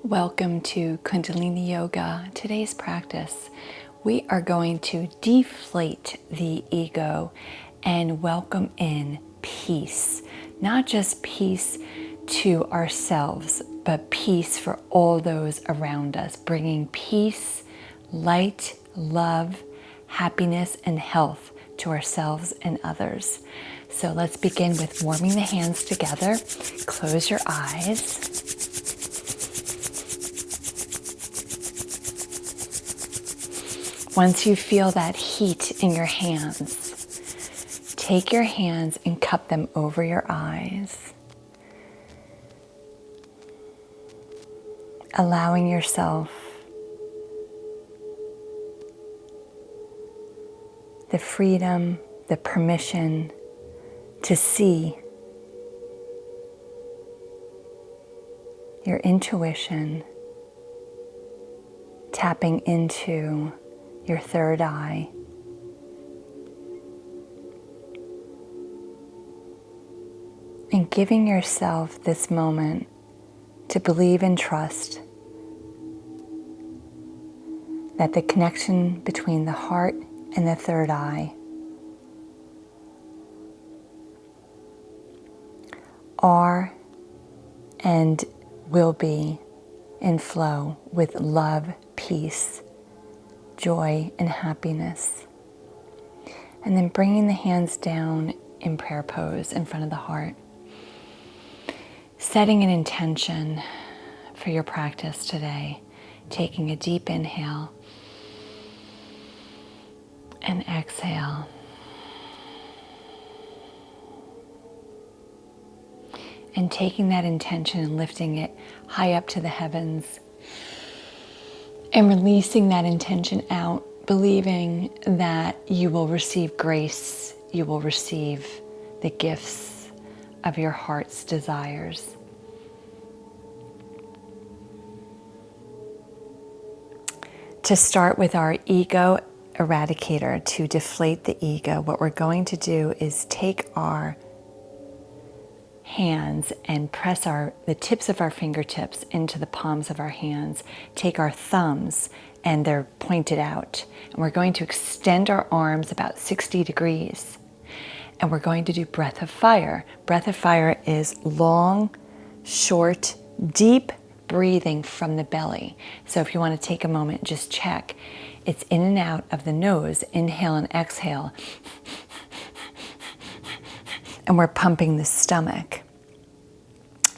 Welcome to Kundalini Yoga. Today's practice, we are going to deflate the ego and welcome in peace. Not just peace to ourselves, but peace for all those around us, bringing peace, light, love, happiness, and health to ourselves and others. So let's begin with warming the hands together. Close your eyes. Once you feel that heat in your hands, take your hands and cup them over your eyes, allowing yourself the freedom, the permission to see your intuition, tapping into your third eye. And giving yourself this moment to believe and trust that the connection between the heart and the third eye are and will be in flow with love, peace, joy, and happiness. And then bringing the hands down in prayer pose in front of the heart. Setting an intention for your practice today. Taking a deep inhale and exhale. And taking that intention and lifting it high up to the heavens. And releasing that intention out, believing that you will receive grace, you will receive the gifts of your heart's desires. To start with our Ego Eradicator, to deflate the ego, what we're going to do is take our hands and press the tips of our fingertips into the palms of our hands. Take our thumbs and they're pointed out. And we're going to extend our arms about 60 degrees. And we're going to do breath of fire. Breath of fire is long, short, deep breathing from the belly. So if you want to take a moment, just check. It's in and out of the nose, inhale and exhale. And we're pumping the stomach.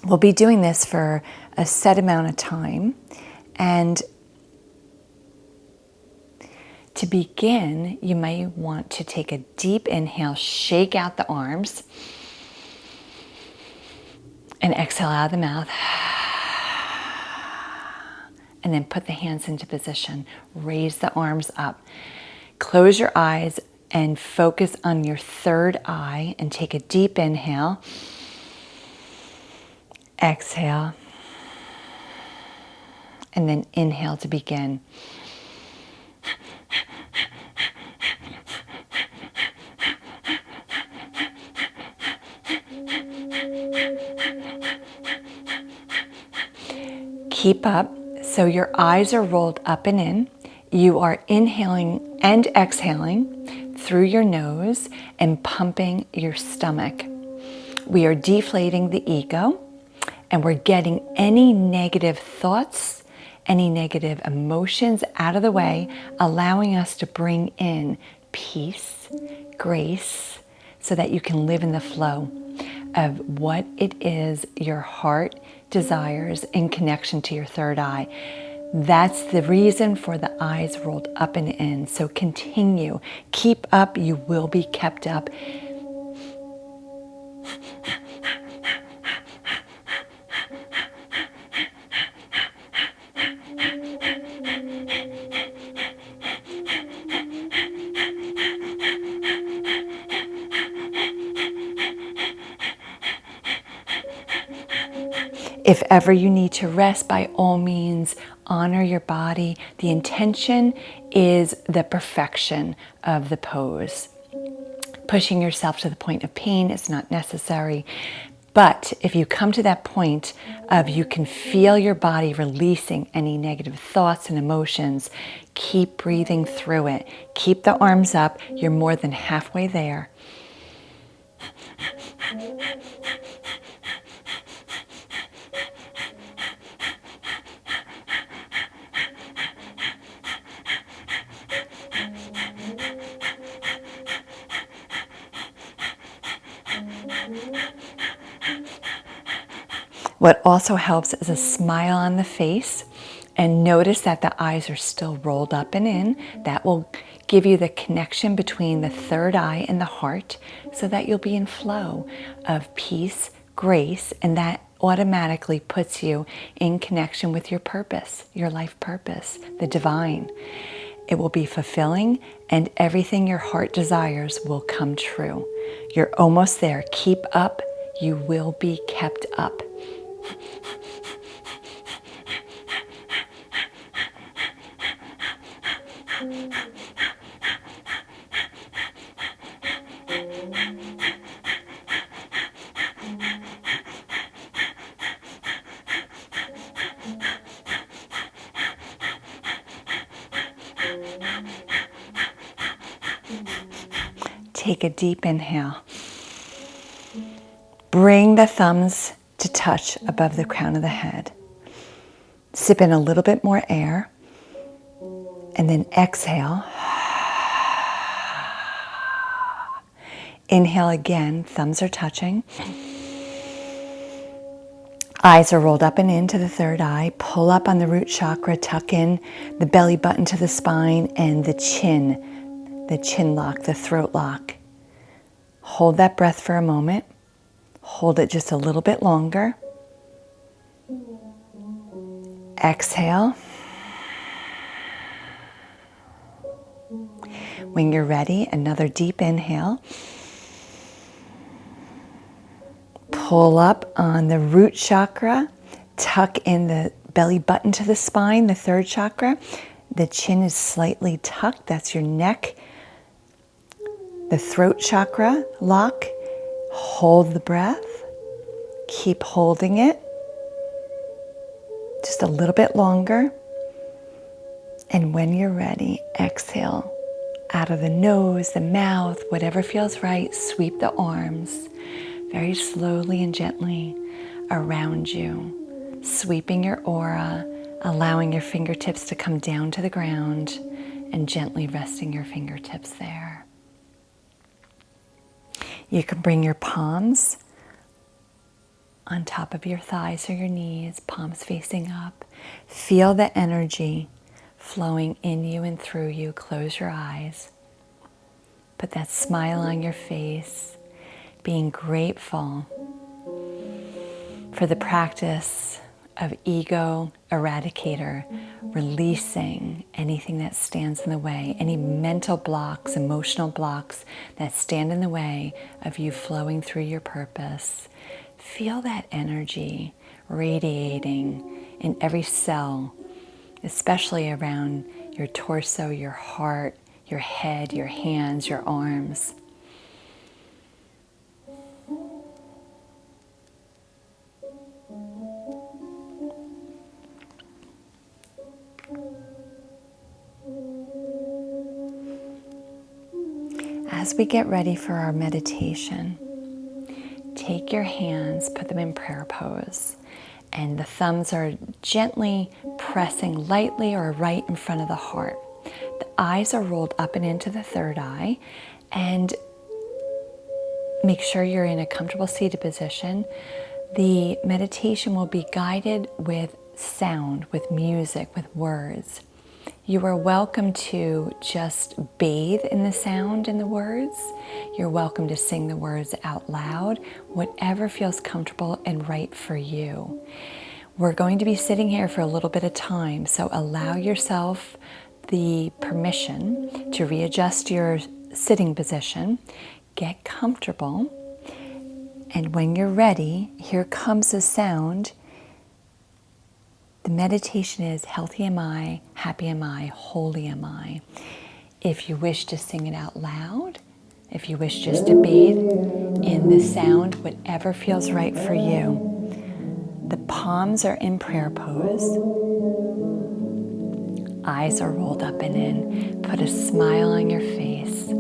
We'll be doing this for a set amount of time. And to begin, you may want to take a deep inhale, shake out the arms, and exhale out of the mouth. And then put the hands into position. Raise the arms up. Close your eyes and focus on your third eye and take a deep inhale. Exhale. And then inhale to begin. Keep up. So your eyes are rolled up and in. You are inhaling and exhaling through your nose and pumping your stomach. We are deflating the ego and we're getting any negative thoughts, any negative emotions out of the way, allowing us to bring in peace, grace, so that you can live in the flow of what it is your heart desires in connection to your third eye. That's the reason for the eyes rolled up and in. So continue. Keep up. You will be kept up. If ever you need to rest, by all means, honor your body. The intention is the perfection of the pose. Pushing yourself to the point of pain is not necessary. But if you come to that point of you can feel your body releasing any negative thoughts and emotions, keep breathing through it. Keep the arms up. You're more than halfway there. What also helps is a smile on the face, and notice that the eyes are still rolled up and in. That will give you the connection between the third eye and the heart so that you'll be in flow of peace, grace, and that automatically puts you in connection with your purpose, your life purpose, the divine. It will be fulfilling, and everything your heart desires will come true. You're almost there. Keep up. You will be kept up. Take a deep inhale. Bring the thumbs to touch above the crown of the head. Sip in a little bit more air, and then exhale. Inhale again, thumbs are touching. Eyes are rolled up and into the third eye. Pull up on the root chakra, tuck in the belly button to the spine and the chin lock, the throat lock. Hold that breath for a moment. Hold it just a little bit longer. Exhale. When you're ready, another deep inhale. Pull up on the root chakra, tuck in the belly button to the spine, the third chakra. The chin is slightly tucked, that's your neck. The throat chakra lock. Hold the breath. Keep holding it. Just a little bit longer. And when you're ready, exhale out of the nose, the mouth, whatever feels right. Sweep the arms very slowly and gently around you, sweeping your aura, allowing your fingertips to come down to the ground and gently resting your fingertips there. You can bring your palms on top of your thighs or your knees, palms facing up. Feel the energy flowing in you and through you. Close your eyes. Put that smile on your face, being grateful for the practice of Ego Eradicator, releasing anything that stands in the way, any mental blocks, emotional blocks that stand in the way of you flowing through your purpose. Feel that energy radiating in every cell, especially around your torso, your heart, your head, your hands, your arms. As we get ready for our meditation, take your hands, put them in prayer pose, and the thumbs are gently pressing lightly or right in front of the heart. The eyes are rolled up and into the third eye, and make sure you're in a comfortable seated position. The meditation will be guided with sound, with music, with words. You are welcome to just bathe in the sound and the words. You're welcome to sing the words out loud, whatever feels comfortable and right for you. We're going to be sitting here for a little bit of time, so allow yourself the permission to readjust your sitting position. Get comfortable, and when you're ready, here comes the sound. The meditation is healthy am I, happy am I, holy am I. If you wish to sing it out loud, If you wish just to bathe in the sound, whatever feels right for you. The palms are in prayer pose. Eyes are rolled up and in. Put a smile on your face.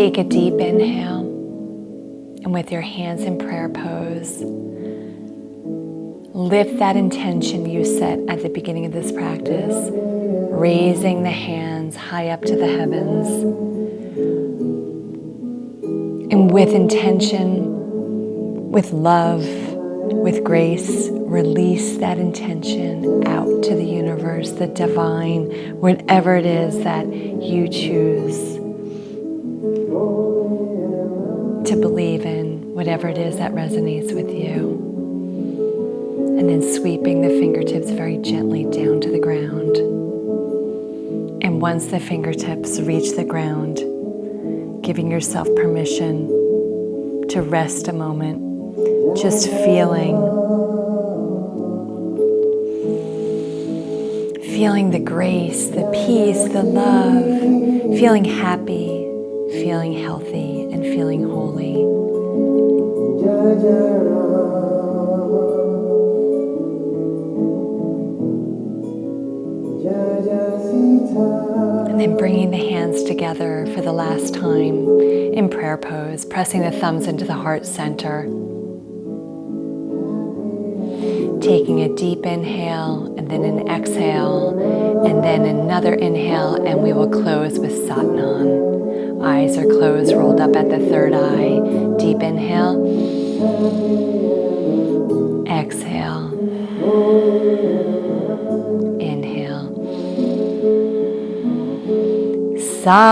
Take a deep inhale, and with your hands in prayer pose, lift that intention you set at the beginning of this practice, raising the hands high up to the heavens. And with intention, with love, with grace, release that intention out to the universe, the divine, whatever it is that you choose to believe in, whatever it is that resonates with you. And then sweeping the fingertips very gently down to the ground. And once the fingertips reach the ground, giving yourself permission to rest a moment, just feeling the grace, the peace, the love, feeling happy, feeling healthy, and feeling holy. And then bringing the hands together for the last time in prayer pose, pressing the thumbs into the heart center. Taking a deep inhale and then an exhale and then another inhale, and we will close with Satnam. Eyes are closed, rolled up at the third eye. Deep inhale. Exhale. Inhale. Sant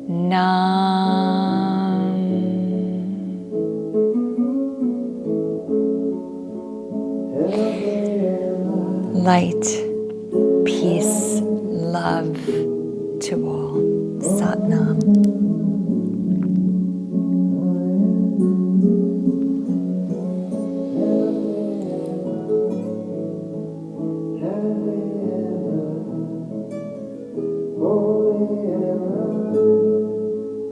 Nam. Light, peace, love to all. Satnam. Holy